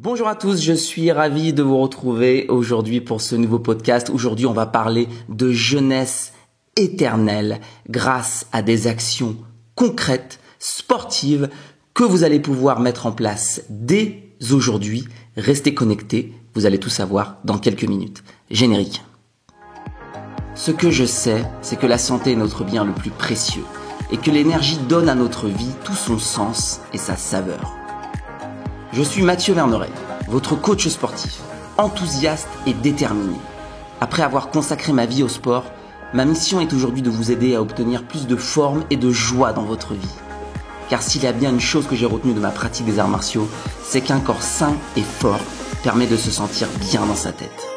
Bonjour à tous, je suis ravi de vous retrouver aujourd'hui pour ce nouveau podcast. Aujourd'hui, on va parler de jeunesse éternelle grâce à des actions concrètes, sportives, que vous allez pouvoir mettre en place dès aujourd'hui. Restez connectés, vous allez tout savoir dans quelques minutes. Générique. Ce que je sais, c'est que la santé est notre bien le plus précieux et que l'énergie donne à notre vie tout son sens et sa saveur. Je suis Mathieu Verneret, votre coach sportif, enthousiaste et déterminé. Après avoir consacré ma vie au sport, ma mission est aujourd'hui de vous aider à obtenir plus de forme et de joie dans votre vie. Car s'il y a bien une chose que j'ai retenue de ma pratique des arts martiaux, c'est qu'un corps sain et fort permet de se sentir bien dans sa tête.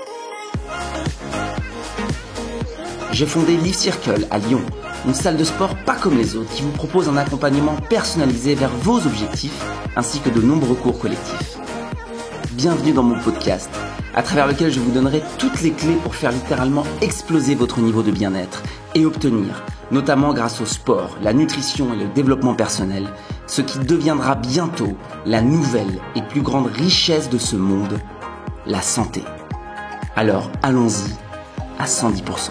J'ai fondé Life Circle à Lyon, une salle de sport pas comme les autres qui vous propose un accompagnement personnalisé vers vos objectifs ainsi que de nombreux cours collectifs. Bienvenue dans mon podcast, à travers lequel je vous donnerai toutes les clés pour faire littéralement exploser votre niveau de bien-être et obtenir, notamment grâce au sport, la nutrition et le développement personnel, ce qui deviendra bientôt la nouvelle et plus grande richesse de ce monde, la santé. Alors allons-y à 110%.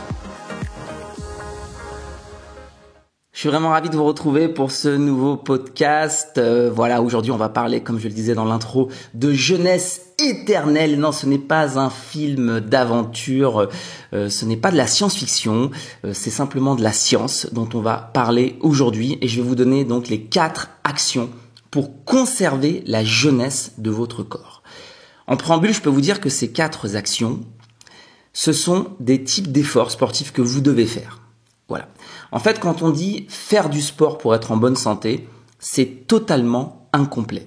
Je suis vraiment ravi de vous retrouver pour ce nouveau podcast. Aujourd'hui, on va parler, comme je le disais dans l'intro, de jeunesse éternelle. Non, ce n'est pas un film d'aventure, ce n'est pas de la science-fiction, c'est simplement de la science dont on va parler aujourd'hui. Et je vais vous donner donc les 4 actions pour conserver la jeunesse de votre corps. En préambule, je peux vous dire que ces 4 actions, ce sont des types d'efforts sportifs que vous devez faire. Voilà. En fait, quand on dit faire du sport pour être en bonne santé, c'est totalement incomplet.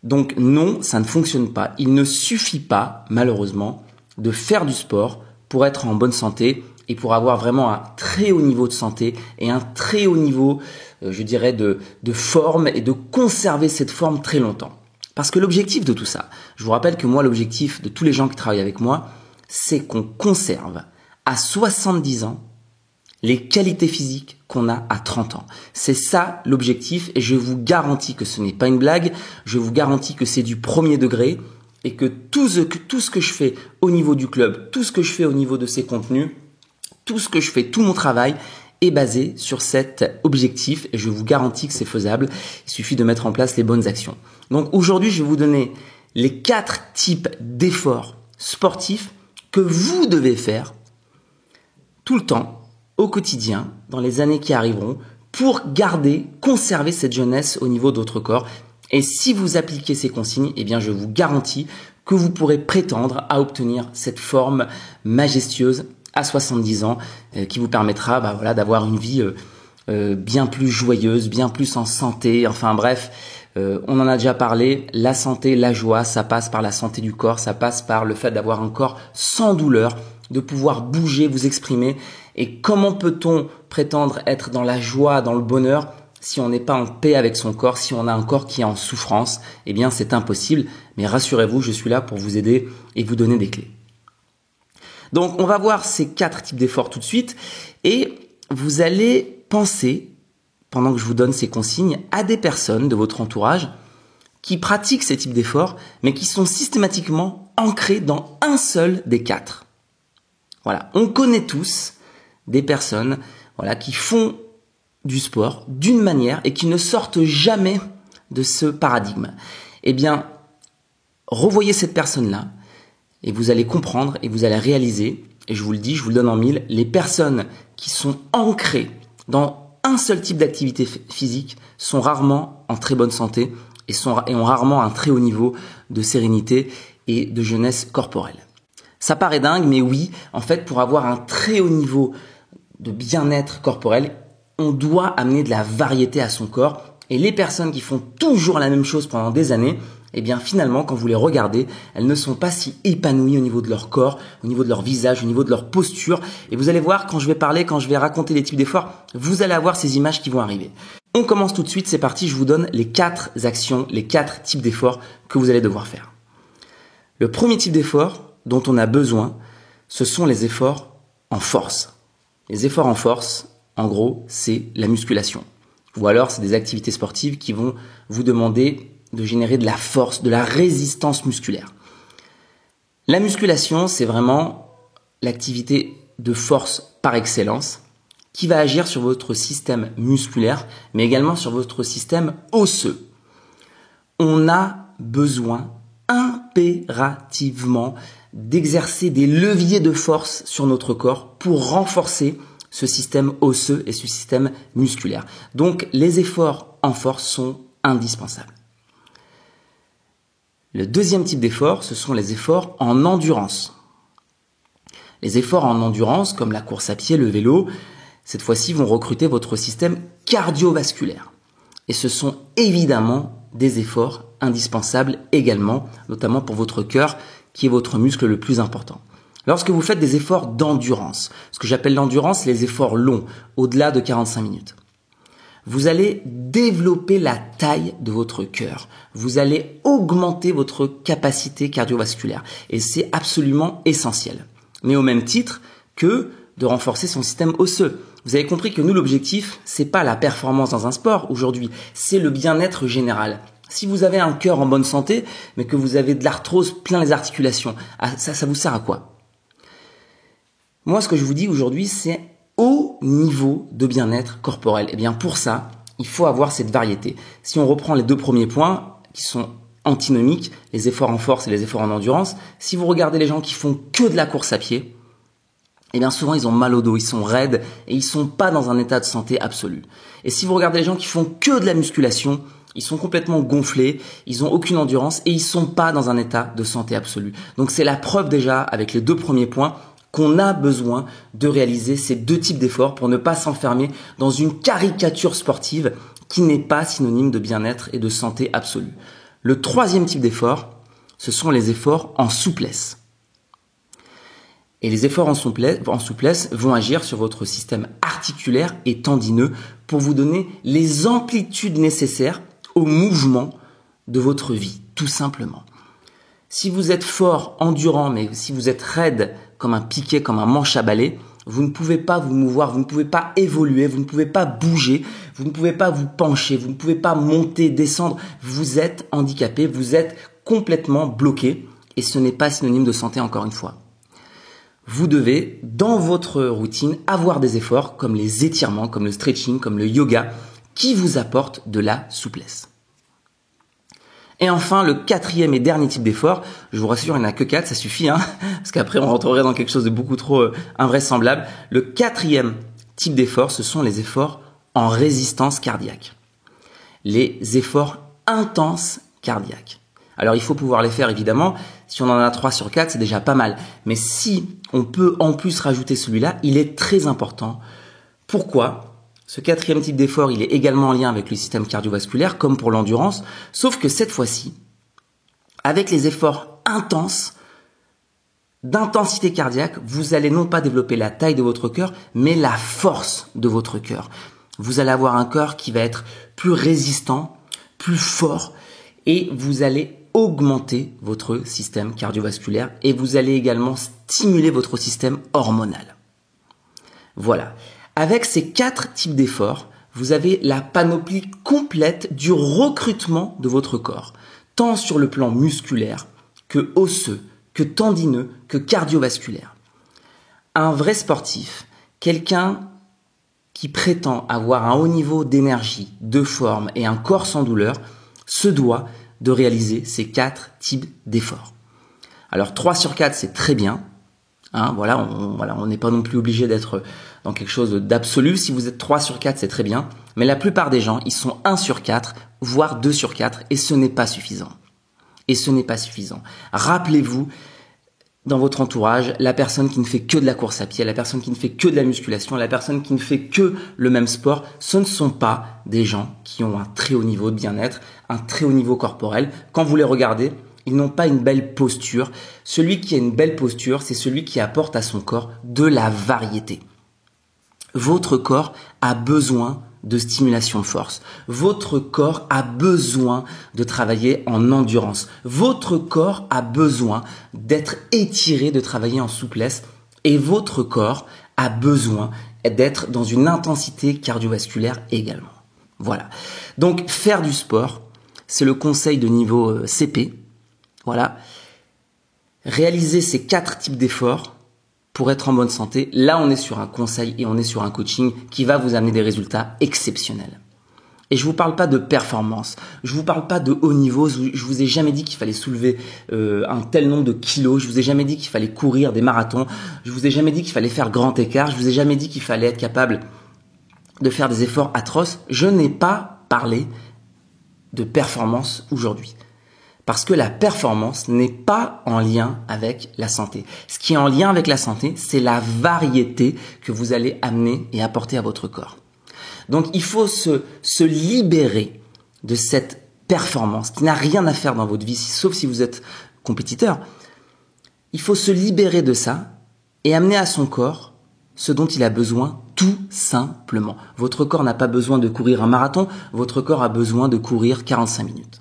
Donc non, ça ne fonctionne pas. Il ne suffit pas, malheureusement, de faire du sport pour être en bonne santé et pour avoir vraiment un très haut niveau de santé et un très haut niveau, de forme et de conserver cette forme très longtemps. Parce que l'objectif de tout ça, je vous rappelle que moi, l'objectif de tous les gens qui travaillent avec moi, c'est qu'on conserve à 70 ans les qualités physiques qu'on a à 30 ans. C'est ça l'objectif et je vous garantis que ce n'est pas une blague, je vous garantis que c'est du premier degré et que tout ce que je fais au niveau du club, tout ce que je fais au niveau de ces contenus, tout ce que je fais, tout mon travail est basé sur cet objectif et je vous garantis que c'est faisable. Il suffit de mettre en place les bonnes actions. Donc aujourd'hui, je vais vous donner les 4 types d'efforts sportifs que vous devez faire tout le temps, au quotidien, dans les années qui arriveront, pour conserver cette jeunesse au niveau de votre corps. Et si vous appliquez ces consignes, je vous garantis que vous pourrez prétendre à obtenir cette forme majestueuse à 70 ans, qui vous permettra d'avoir une vie bien plus joyeuse, bien plus en santé. Enfin bref, on en a déjà parlé, la santé, la joie, ça passe par la santé du corps, ça passe par le fait d'avoir un corps sans douleur, de pouvoir bouger, vous exprimer. Et comment peut-on prétendre être dans la joie, dans le bonheur, si on n'est pas en paix avec son corps, si on a un corps qui est en souffrance? C'est impossible. Mais rassurez-vous, je suis là pour vous aider et vous donner des clés. Donc, on va voir ces 4 types d'efforts tout de suite. Et vous allez penser, pendant que je vous donne ces consignes, à des personnes de votre entourage qui pratiquent ces types d'efforts, mais qui sont systématiquement ancrés dans un seul des 4. Voilà, on connaît tous des personnes qui font du sport d'une manière et qui ne sortent jamais de ce paradigme. Revoyez cette personne-là et vous allez comprendre et vous allez réaliser, et je vous le dis, je vous le donne en 1000, les personnes qui sont ancrées dans un seul type d'activité physique sont rarement en très bonne santé et ont rarement un très haut niveau de sérénité et de jeunesse corporelle. Ça paraît dingue, mais oui, en fait, pour avoir un très haut niveau de bien-être corporel, on doit amener de la variété à son corps. Et les personnes qui font toujours la même chose pendant des années, finalement, quand vous les regardez, elles ne sont pas si épanouies au niveau de leur corps, au niveau de leur visage, au niveau de leur posture. Et vous allez voir, quand je vais raconter les types d'efforts, vous allez avoir ces images qui vont arriver. On commence tout de suite, c'est parti, je vous donne les 4 actions, les 4 types d'efforts que vous allez devoir faire. Le premier type d'effort dont on a besoin, ce sont les efforts en force. Les efforts en force, en gros, c'est la musculation. Ou alors, c'est des activités sportives qui vont vous demander de générer de la force, de la résistance musculaire. La musculation, c'est vraiment l'activité de force par excellence qui va agir sur votre système musculaire, mais également sur votre système osseux. On a besoin impérativement d'exercer des leviers de force sur notre corps pour renforcer ce système osseux et ce système musculaire. Donc, les efforts en force sont indispensables. Le deuxième type d'effort, ce sont les efforts en endurance. Les efforts en endurance, comme la course à pied, le vélo, cette fois-ci vont recruter votre système cardiovasculaire. Et ce sont évidemment des efforts indispensables également, notamment pour votre cœur, qui est votre muscle le plus important. Lorsque vous faites des efforts d'endurance, ce que j'appelle l'endurance, les efforts longs, au-delà de 45 minutes, vous allez développer la taille de votre cœur. Vous allez augmenter votre capacité cardiovasculaire. Et c'est absolument essentiel. Mais au même titre que de renforcer son système osseux. Vous avez compris que nous, l'objectif, c'est pas la performance dans un sport aujourd'hui, c'est le bien-être général. Si vous avez un cœur en bonne santé, mais que vous avez de l'arthrose plein les articulations, ça vous sert à quoi? Moi, ce que je vous dis aujourd'hui, c'est haut niveau de bien-être corporel. Et bien pour ça, il faut avoir cette variété. Si on reprend les deux premiers points, qui sont antinomiques, les efforts en force et les efforts en endurance, si vous regardez les gens qui font que de la course à pied, eh bien souvent ils ont mal au dos, ils sont raides et ils sont pas dans un état de santé absolu. Et si vous regardez les gens qui font que de la musculation, ils sont complètement gonflés, ils ont aucune endurance et ils sont pas dans un état de santé absolu. Donc c'est la preuve déjà avec les deux premiers points qu'on a besoin de réaliser ces deux types d'efforts pour ne pas s'enfermer dans une caricature sportive qui n'est pas synonyme de bien-être et de santé absolue. Le troisième type d'effort, ce sont les efforts en souplesse. Et les efforts en souplesse vont agir sur votre système articulaire et tendineux pour vous donner les amplitudes nécessaires au mouvement de votre vie, tout simplement. Si vous êtes fort, endurant, mais si vous êtes raide comme un piquet, comme un manche à balai, vous ne pouvez pas vous mouvoir, vous ne pouvez pas évoluer, vous ne pouvez pas bouger, vous ne pouvez pas vous pencher, vous ne pouvez pas monter, descendre. Vous êtes handicapé, vous êtes complètement bloqué et ce n'est pas synonyme de santé encore une fois. Vous devez, dans votre routine, avoir des efforts comme les étirements, comme le stretching, comme le yoga, qui vous apportent de la souplesse. Et enfin, le quatrième et dernier type d'effort, je vous rassure, il n'y en a que 4, ça suffit, parce qu'après on rentrerait dans quelque chose de beaucoup trop invraisemblable. Le quatrième type d'effort, ce sont les efforts en résistance cardiaque. Les efforts intenses cardiaques. Alors il faut pouvoir les faire évidemment, si on en a 3 sur 4, c'est déjà pas mal. Mais si on peut en plus rajouter celui-là, il est très important. Pourquoi ? Ce quatrième type d'effort, il est également en lien avec le système cardiovasculaire, comme pour l'endurance, sauf que cette fois-ci, avec les efforts intenses, d'intensité cardiaque, vous allez non pas développer la taille de votre cœur, mais la force de votre cœur. Vous allez avoir un cœur qui va être plus résistant, plus fort, et vous allez augmenter votre système cardiovasculaire et vous allez également stimuler votre système hormonal. Voilà. Avec ces 4 types d'efforts, vous avez la panoplie complète du recrutement de votre corps, tant sur le plan musculaire que osseux, que tendineux, que cardiovasculaire. Un vrai sportif, quelqu'un qui prétend avoir un haut niveau d'énergie, de forme et un corps sans douleur, se doit de réaliser ces 4 types d'efforts. Alors 3 sur 4, c'est très bien. On n'est pas non plus obligé d'être dans quelque chose d'absolu. Si vous êtes 3 sur 4, c'est très bien. Mais la plupart des gens, ils sont 1 sur 4, voire 2 sur 4, et ce n'est pas suffisant. Rappelez-vous, dans votre entourage, la personne qui ne fait que de la course à pied, la personne qui ne fait que de la musculation, la personne qui ne fait que le même sport, ce ne sont pas des gens qui ont un très haut niveau de bien-être, un très haut niveau corporel. Quand vous les regardez, ils n'ont pas une belle posture. Celui qui a une belle posture, c'est celui qui apporte à son corps de la variété. Votre corps a besoin de stimulation de force. Votre corps a besoin de travailler en endurance. Votre corps a besoin d'être étiré, de travailler en souplesse. Et votre corps a besoin d'être dans une intensité cardiovasculaire également. Voilà. Donc, faire du sport, c'est le conseil de niveau CP. Voilà. Réaliser ces 4 types d'efforts pour être en bonne santé. Là, on est sur un conseil et on est sur un coaching qui va vous amener des résultats exceptionnels. Et je vous parle pas de performance, je vous parle pas de haut niveau, je vous ai jamais dit qu'il fallait soulever un tel nombre de kilos, je vous ai jamais dit qu'il fallait courir des marathons, je vous ai jamais dit qu'il fallait faire grand écart, je vous ai jamais dit qu'il fallait être capable de faire des efforts atroces. Je n'ai pas parlé de performance aujourd'hui. Parce que la performance n'est pas en lien avec la santé. Ce qui est en lien avec la santé, c'est la variété que vous allez amener et apporter à votre corps. Donc, il faut se libérer de cette performance qui n'a rien à faire dans votre vie, sauf si vous êtes compétiteur. Il faut se libérer de ça et amener à son corps ce dont il a besoin tout simplement. Votre corps n'a pas besoin de courir un marathon, votre corps a besoin de courir 45 minutes.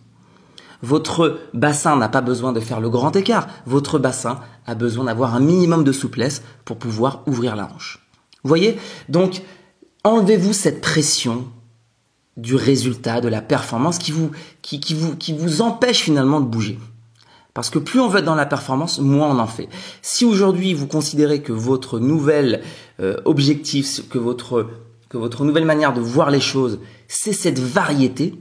Votre bassin n'a pas besoin de faire le grand écart, votre bassin a besoin d'avoir un minimum de souplesse pour pouvoir ouvrir la hanche. Vous voyez ? Donc, enlevez-vous cette pression du résultat, de la performance qui vous empêche finalement de bouger. Parce que plus on veut être dans la performance, moins on en fait. Si aujourd'hui vous considérez que votre nouvel objectif, que votre nouvelle manière de voir les choses, c'est cette variété,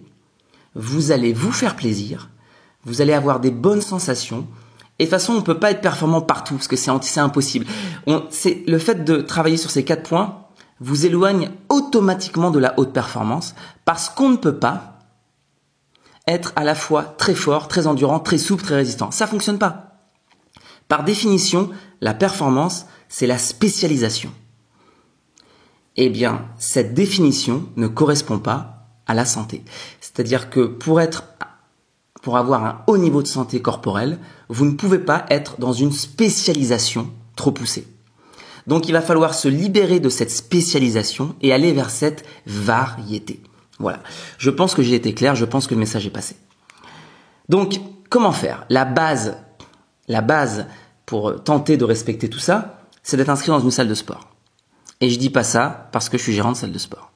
vous allez vous faire plaisir, vous allez avoir des bonnes sensations. Et de toute façon, on ne peut pas être performant partout parce que c'est impossible. C'est le fait de travailler sur ces 4 points vous éloigne automatiquement de la haute performance parce qu'on ne peut pas être à la fois très fort, très endurant, très souple, très résistant. Ça fonctionne pas. Par définition, la performance, c'est la spécialisation. Eh bien, cette définition ne correspond pas à la santé. C'est-à-dire que pour avoir un haut niveau de santé corporelle, vous ne pouvez pas être dans une spécialisation trop poussée. Donc, il va falloir se libérer de cette spécialisation et aller vers cette variété. Voilà. Je pense que j'ai été clair, je pense que le message est passé. Donc, comment faire ? La base pour tenter de respecter tout ça, c'est d'être inscrit dans une salle de sport. Et je dis pas ça parce que je suis gérant de salle de sport.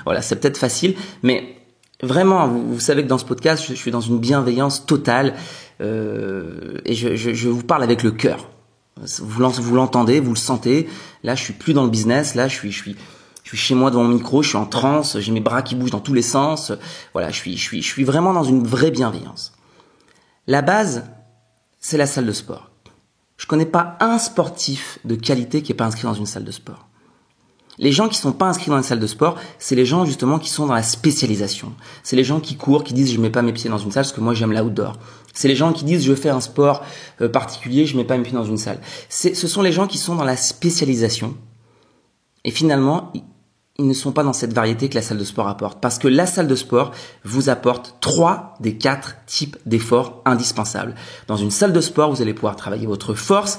Voilà, c'est peut-être facile, mais vraiment, vous savez que dans ce podcast, je suis dans une bienveillance totale et je vous parle avec le cœur. Vous l'entendez, vous le sentez. Là, je suis plus dans le business. Là, je suis chez moi devant mon micro. Je suis en transe. J'ai mes bras qui bougent dans tous les sens. Voilà, je suis vraiment dans une vraie bienveillance. La base, c'est la salle de sport. Je connais pas un sportif de qualité qui est pas inscrit dans une salle de sport. Les gens qui sont pas inscrits dans une salle de sport, c'est les gens justement qui sont dans la spécialisation. C'est les gens qui courent, qui disent je mets pas mes pieds dans une salle parce que moi j'aime l'outdoor. C'est les gens qui disent je fais un sport particulier, je mets pas mes pieds dans une salle. Ce sont les gens qui sont dans la spécialisation. Et finalement, ils ne sont pas dans cette variété que la salle de sport apporte. Parce que la salle de sport vous apporte 3 des 4 types d'efforts indispensables. Dans une salle de sport, vous allez pouvoir travailler votre force,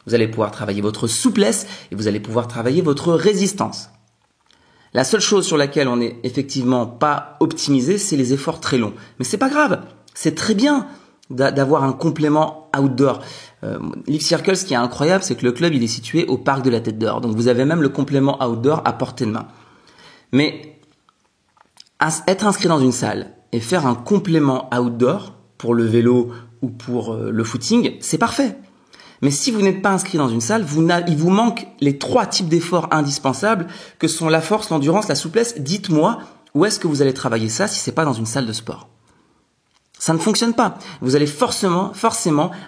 vous allez pouvoir travailler votre souplesse et vous allez pouvoir travailler votre résistance. La seule chose sur laquelle on n'est effectivement pas optimisé, c'est les efforts très longs. Mais c'est pas grave, c'est très bien d'avoir un complément outdoor. Live Circle, ce qui est incroyable, c'est que le club il est situé au parc de la Tête d'Or. Donc vous avez même le complément outdoor à portée de main. Mais être inscrit dans une salle et faire un complément outdoor pour le vélo ou pour le footing, c'est parfait. Mais si vous n'êtes pas inscrit dans une salle, il vous manque les 3 types d'efforts indispensables que sont la force, l'endurance, la souplesse. Dites-moi où est-ce que vous allez travailler ça si c'est pas dans une salle de sport. Ça ne fonctionne pas. Vous allez forcément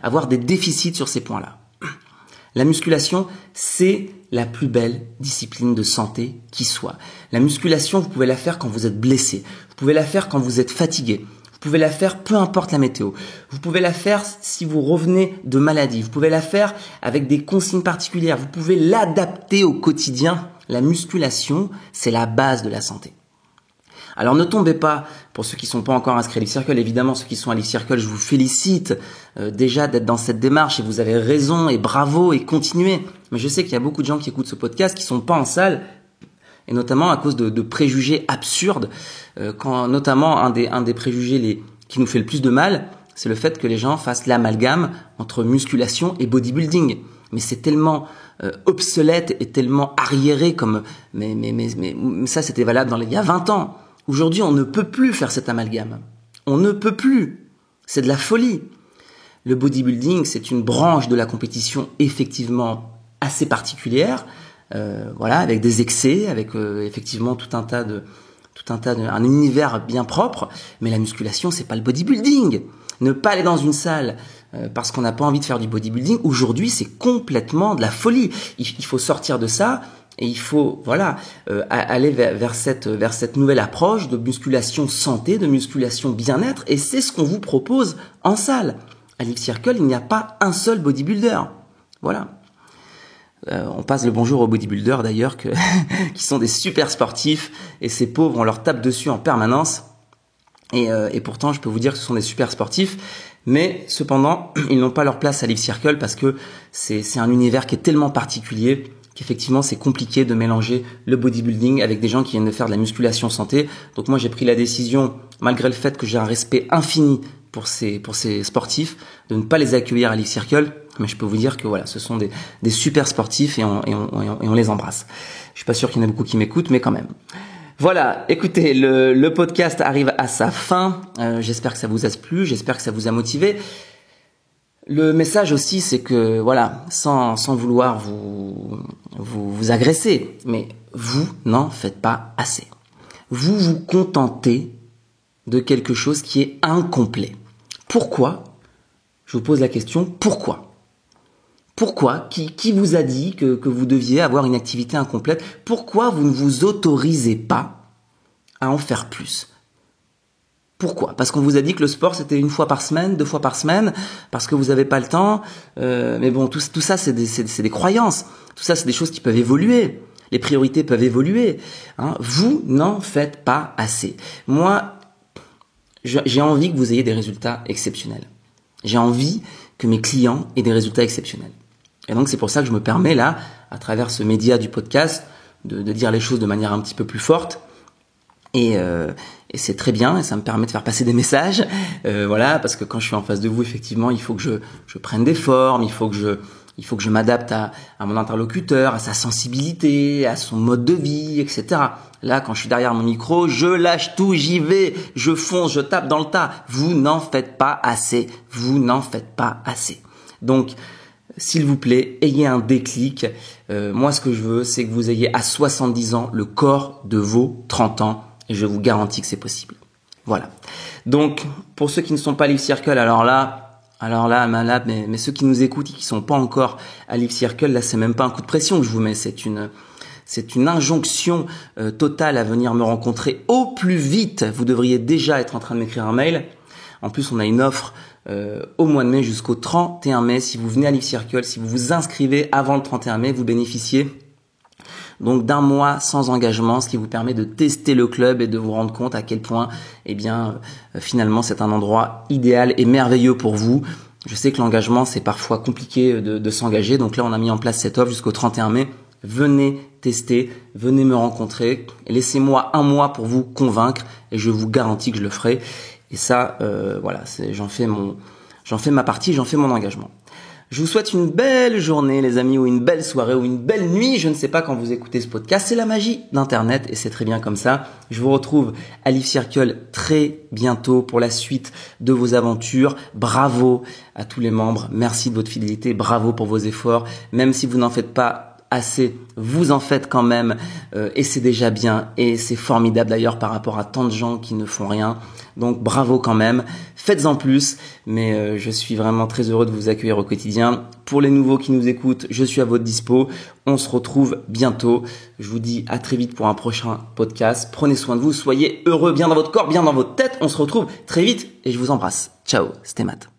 avoir des déficits sur ces points-là. La musculation, c'est la plus belle discipline de santé qui soit. La musculation, vous pouvez la faire quand vous êtes blessé. Vous pouvez la faire quand vous êtes fatigué. Vous pouvez la faire peu importe la météo. Vous pouvez la faire si vous revenez de maladie. Vous pouvez la faire avec des consignes particulières. Vous pouvez l'adapter au quotidien. La musculation, c'est la base de la santé. Alors ne tombez pas, pour ceux qui ne sont pas encore inscrits à Live Circle, évidemment ceux qui sont à Live Circle, je vous félicite déjà d'être dans cette démarche et vous avez raison et bravo et continuez. Mais je sais qu'il y a beaucoup de gens qui écoutent ce podcast qui ne sont pas en salle et notamment à cause de préjugés absurdes. Notamment un des préjugés qui nous fait le plus de mal, c'est le fait que les gens fassent l'amalgame entre musculation et bodybuilding. Mais c'est tellement obsolète et tellement arriéré comme mais ça c'était valable il y a 20 ans. Aujourd'hui, on ne peut plus faire cet amalgame. On ne peut plus. C'est de la folie. Le bodybuilding, c'est une branche de la compétition effectivement assez particulière, avec des excès, avec effectivement un univers bien propre. Mais la musculation, c'est pas le bodybuilding. Ne pas aller dans une salle parce qu'on n'a pas envie de faire du bodybuilding, aujourd'hui, c'est complètement de la folie. Il faut sortir de ça et il faut aller vers cette nouvelle approche de musculation santé, de musculation bien-être, et c'est ce qu'on vous propose en salle. À Live Circle, il n'y a pas un seul bodybuilder. Voilà. On passe le bonjour aux bodybuilders d'ailleurs qui sont des super sportifs, et ces pauvres, on leur tape dessus en permanence. Et pourtant, je peux vous dire que ce sont des super sportifs, mais cependant, ils n'ont pas leur place à Live Circle parce que c'est un univers qui est tellement particulier qu'effectivement, c'est compliqué de mélanger le bodybuilding avec des gens qui viennent de faire de la musculation santé. Donc moi, j'ai pris la décision, malgré le fait que j'ai un respect infini pour ces sportifs, de ne pas les accueillir à Live Circle. Mais je peux vous dire que voilà, ce sont des super sportifs et on les embrasse. Je suis pas sûr qu'il y en a beaucoup qui m'écoutent, mais quand même. Voilà, écoutez, le podcast arrive à sa fin. J'espère que ça vous a plu, j'espère que ça vous a motivé. Le message aussi, c'est que voilà, sans vouloir vous agresser, mais vous n'en faites pas assez. Vous vous contentez de quelque chose qui est incomplet. Pourquoi ? Je vous pose la question, pourquoi ? Pourquoi ? Qui vous a dit que vous deviez avoir une activité incomplète ? Pourquoi vous ne vous autorisez pas à en faire plus ? Pourquoi ? Parce qu'on vous a dit que le sport c'était 1 fois par semaine, 2 fois par semaine, parce que vous n'avez pas le temps. Mais bon, tout ça c'est des croyances. Tout ça c'est des choses qui peuvent évoluer. Les priorités peuvent évoluer. Vous n'en faites pas assez. Moi, j'ai envie que vous ayez des résultats exceptionnels. J'ai envie que mes clients aient des résultats exceptionnels. Et donc c'est pour ça que je me permets là, à travers ce média du podcast, de dire les choses de manière un petit peu plus forte. Et c'est très bien, et ça me permet de faire passer des messages, parce que quand je suis en face de vous, effectivement, il faut que je prenne des formes, il faut que je m'adapte à mon interlocuteur, à sa sensibilité, à son mode de vie, etc. Là, quand je suis derrière mon micro, je lâche tout, j'y vais, je fonce, je tape dans le tas. Vous n'en faites pas assez, vous n'en faites pas assez. Donc, s'il vous plaît, ayez un déclic. Moi, ce que je veux, c'est que vous ayez à 70 ans le corps de vos 30 ans. Et je vous garantis que c'est possible. Voilà. Donc, pour ceux qui ne sont pas Live Circle, alors là, mais ceux qui nous écoutent et qui sont pas encore à Live Circle, là, c'est même pas un coup de pression que je vous mets, c'est une injonction totale à venir me rencontrer au plus vite. Vous devriez déjà être en train de m'écrire un mail. En plus, on a une offre au mois de mai jusqu'au 31 mai. Si vous venez à Live Circle, si vous vous inscrivez avant le 31 mai, vous bénéficiez donc d'1 mois sans engagement, ce qui vous permet de tester le club et de vous rendre compte à quel point, finalement, c'est un endroit idéal et merveilleux pour vous. Je sais que l'engagement, c'est parfois compliqué de s'engager. Donc là, on a mis en place cette offre jusqu'au 31 mai. Venez tester, venez me rencontrer. Et laissez-moi 1 mois pour vous convaincre et je vous garantis que je le ferai. Et ça, j'en fais ma partie, j'en fais mon engagement. Je vous souhaite une belle journée, les amis, ou une belle soirée, ou une belle nuit. Je ne sais pas quand vous écoutez ce podcast. C'est la magie d'Internet et c'est très bien comme ça. Je vous retrouve à Live Circle très bientôt pour la suite de vos aventures. Bravo à tous les membres. Merci de votre fidélité. Bravo pour vos efforts. Même si vous n'en faites pas assez, vous en faites quand même, et c'est déjà bien, et c'est formidable d'ailleurs par rapport à tant de gens qui ne font rien. Donc bravo quand même, faites-en plus, mais je suis vraiment très heureux de vous accueillir au quotidien. Pour les nouveaux qui nous écoutent, je suis à votre dispo, on se retrouve bientôt. Je vous dis à très vite pour un prochain podcast. Prenez soin de vous, soyez heureux, bien dans votre corps, bien dans votre tête. On se retrouve très vite et je vous embrasse. Ciao, c'était Matt.